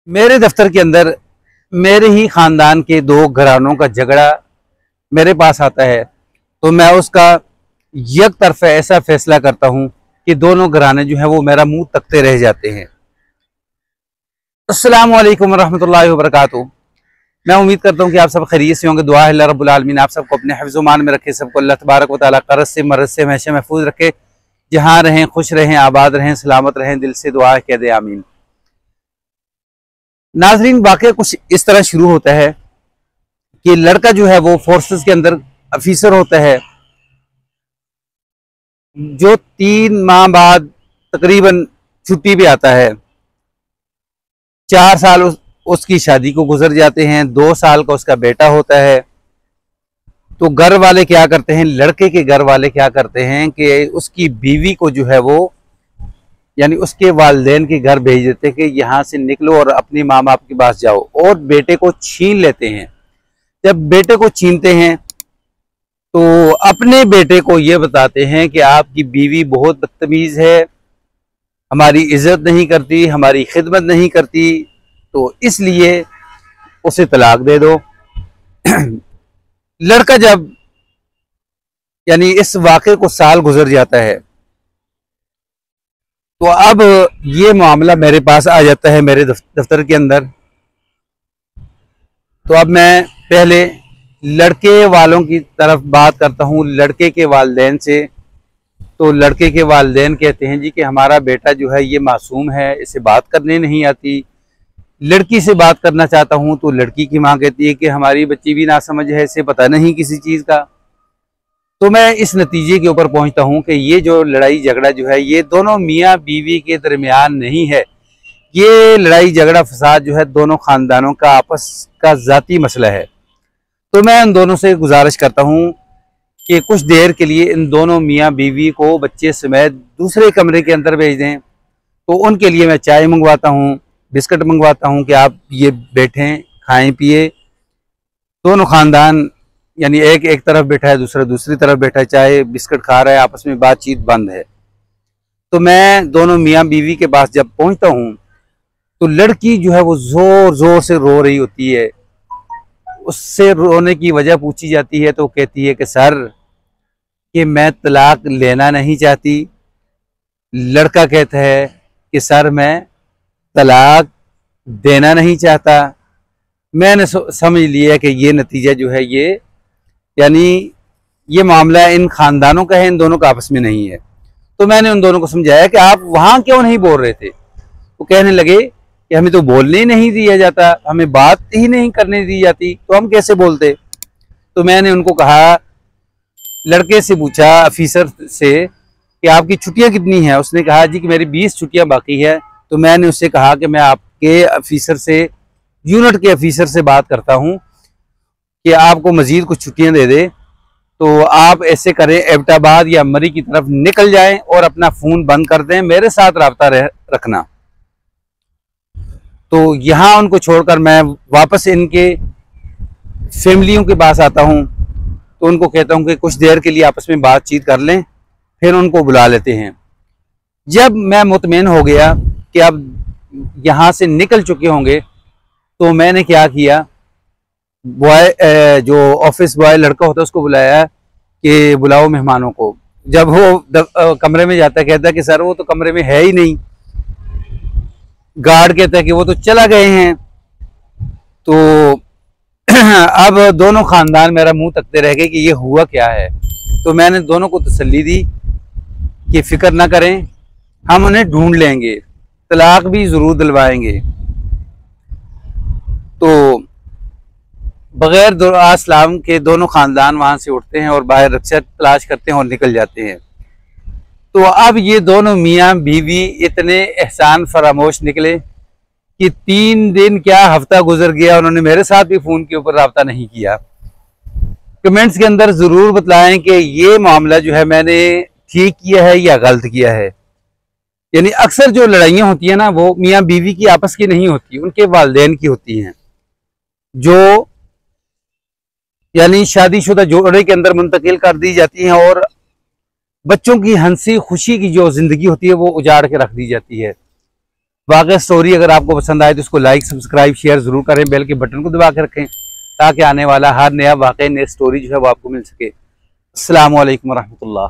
मेरे दफ्तर के अंदर मेरे ही खानदान के दो घरानों का झगड़ा मेरे पास आता है तो मैं उसका एक तरफा ऐसा फैसला करता हूं कि दोनों घराने जो है वो मेरा मुंह तकते रह जाते हैं। अस्सलाम वालेकुम रहमतुल्लाहि व बरकातुहू। मैं उम्मीद करता हूं कि आप सब खैरियत से होंगे। दुआ है अल्लाह रब्बुल आलमीन आप सबको अपने हिफ्ज़ मान में रखे, सबको अल्लाह तबारक व तआला कर्ज से मर्ज से हमेशा महफूज रखे। जहाँ रहें खुश रहें, आबाद रहें, सलामत रहें। दिल से दुआ कह दे आमीन। नाजरीन, वाक़या कुछ इस तरह शुरू होता है कि लड़का जो है वो फोर्सेस के अंदर अफिसर होता है, जो 3 माह बाद तकरीबन छुट्टी पे आता है। 4 साल उसकी शादी को गुजर जाते हैं। 2 साल का उसका बेटा होता है। तो घर वाले क्या करते हैं, लड़के के घर वाले क्या करते हैं कि उसकी बीवी को जो है वो यानी उसके वालिदैन के घर भेज देते हैं कि यहाँ से निकलो और अपने माँ बाप के पास जाओ, और बेटे को छीन लेते हैं। जब बेटे को छीनते हैं तो अपने बेटे को ये बताते हैं कि आपकी बीवी बहुत बदतमीज है, हमारी इज्जत नहीं करती, हमारी खिदमत नहीं करती, तो इसलिए उसे तलाक दे दो। लड़का जब यानी इस वाक़े को साल गुजर जाता है तो अब ये मामला मेरे पास आ जाता है मेरे दफ्तर के अंदर। तो अब मैं पहले लड़के वालों की तरफ बात करता हूँ, लड़के के वालिदैन से। तो लड़के के वालिदैन कहते हैं जी कि हमारा बेटा जो है ये मासूम है, इसे बात करने नहीं आती। लड़की से बात करना चाहता हूँ तो लड़की की माँ कहती है कि हमारी बच्ची भी नासमझ है, इसे पता नहीं किसी चीज़ का। तो मैं इस नतीजे के ऊपर पहुंचता हूं कि ये जो लड़ाई झगड़ा जो है ये दोनों मियाँ बीवी के दरमियान नहीं है, ये लड़ाई झगड़ा फसाद जो है दोनों खानदानों का आपस का ज़ाती मसला है। तो मैं इन दोनों से गुजारिश करता हूं कि कुछ देर के लिए इन दोनों मियाँ बीवी को बच्चे समेत दूसरे कमरे के अंदर भेज दें। तो उनके लिए मैं चाय मंगवाता हूँ, बिस्किट मंगवाता हूँ कि आप ये बैठें, खाएं पिए। दोनों खानदान यानी एक तरफ बैठा है, दूसरा दूसरी तरफ बैठा है, चाय बिस्किट खा रहा है, आपस में बातचीत बंद है। तो मैं दोनों मियाँ बीवी के पास जब पहुंचता हूं तो लड़की जो है वो जोर जोर से रो रही होती है। उससे रोने की वजह पूछी जाती है तो कहती है कि सर कि मैं तलाक लेना नहीं चाहती। लड़का कहता है कि सर मैं तलाक देना नहीं चाहता। मैंने समझ लिया कि ये नतीजा जो है ये यानी ये मामला इन खानदानों का है, इन दोनों का आपस में नहीं है। तो मैंने उन दोनों को समझाया कि आप वहां क्यों नहीं बोल रहे थे। वो कहने लगे कि हमें तो बोलने ही नहीं दिया जाता, हमें बात ही नहीं करने दी जाती, तो हम कैसे बोलते। तो मैंने उनको कहा, लड़के से पूछा अफिसर से कि आपकी छुट्टियां कितनी हैं। उसने कहा जी कि मेरी 20 छुट्टियां बाकी है। तो मैंने उससे कहा कि मैं आपके अफिसर से, यूनिट के अफिसर से बात करता हूँ कि आपको मजीद कुछ छुट्टियां दे दे। तो आप ऐसे करें, एबटाबाद या मरी की तरफ निकल जाएं और अपना फ़ोन बंद कर दें, मेरे साथ रब्ता रखना। तो यहाँ उनको छोड़कर मैं वापस इनके फैमिलियों के पास आता हूँ। तो उनको कहता हूँ कि कुछ देर के लिए आपस में बातचीत कर लें, फिर उनको बुला लेते हैं। जब मैं मुतमईन हो गया कि अब यहाँ से निकल चुके होंगे तो मैंने क्या किया, बॉय जो ऑफिस बॉय लड़का होता है उसको बुलाया कि बुलाओ मेहमानों को। जब वो कमरे में जाता है कहता है कि सर वो तो कमरे में है ही नहीं। गार्ड कहता है कि वो तो चला गए हैं। तो अब दोनों खानदान मेरा मुंह तकते रह गए कि ये हुआ क्या है। तो मैंने दोनों को तसल्ली दी कि फिक्र ना करें, हम उन्हें ढूंढ लेंगे, तलाक भी जरूर दिलवाएंगे। तो बगैर दुआ सलाम के दोनों खानदान वहां से उठते हैं और बाहर रक्षा तलाश करते हैं और निकल जाते हैं। तो अब ये दोनों मियाँ बीवी इतने एहसान फरामोश निकले कि 3 दिन क्या हफ्ता गुजर गया, उन्होंने मेरे साथ भी फ़ोन के ऊपर रब्ता नहीं किया। कमेंट्स के अंदर ज़रूर बताएं कि ये मामला जो है मैंने ठीक किया है या गलत किया है। यानी अक्सर जो लड़ाइयाँ होती हैं ना वो मियाँ बीवी की आपस की नहीं होती, उनके वालिदैन की होती हैं, जो यानी शादीशुदा जोड़े के अंदर मुंतकिल कर दी जाती हैं और बच्चों की हंसी खुशी की जो जिंदगी होती है वो उजाड़ के रख दी जाती है। वाकई स्टोरी अगर आपको पसंद आए तो उसको लाइक, सब्सक्राइब, शेयर जरूर करें। बेल के बटन को दबा के रखें ताकि आने वाला हर नया वाकई नई स्टोरी जो है वो आपको मिल सके। अस्सलामु अलैकुम रहमतुल्लाह।